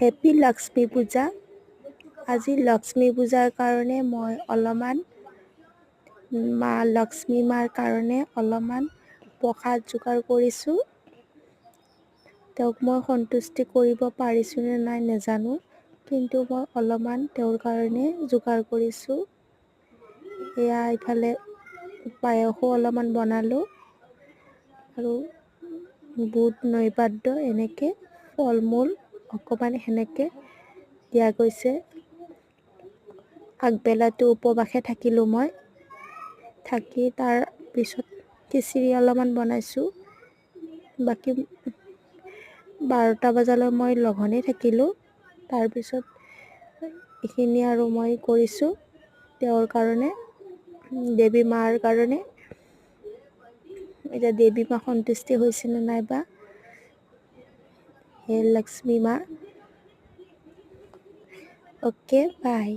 Happy Lakshmi পূজা। আজি লক্ষ্মী পূজাৰ কাৰণে মই অলপমান মা লক্ষ্মী মাৰ কাৰণে অলপমান প্ৰসাদ যোগাৰ কৰিছোঁ। তেওঁক মই সন্তুষ্টি কৰিব পাৰিছোঁনে নাই নাজানো, কিন্তু মই অলপমান তেওঁৰ কাৰণে যোগাৰ কৰিছোঁ। এয়া ইফালে পায়সো অলপমান বনালোঁ আৰু বুট নৈবাদ্য এনেকৈ ফল মূল অকণমান সেনেকৈ দিয়া গৈছে। আগবেলাটো উপবাসে থাকিলোঁ মই, থাকি তাৰ পিছত খিচিৰি অলপমান বনাইছোঁ। বাকী 12টা বজালৈ মই লঘোণেই থাকিলোঁ। তাৰপিছত এইখিনি আৰু মই কৰিছোঁ তেওঁৰ কাৰণে, দেৱী মাৰ কাৰণে। এতিয়া দেৱী মা সন্তুষ্টি হৈছেনে নাইবা। হে লক্ষ্মী মা। অ'কে, বাই।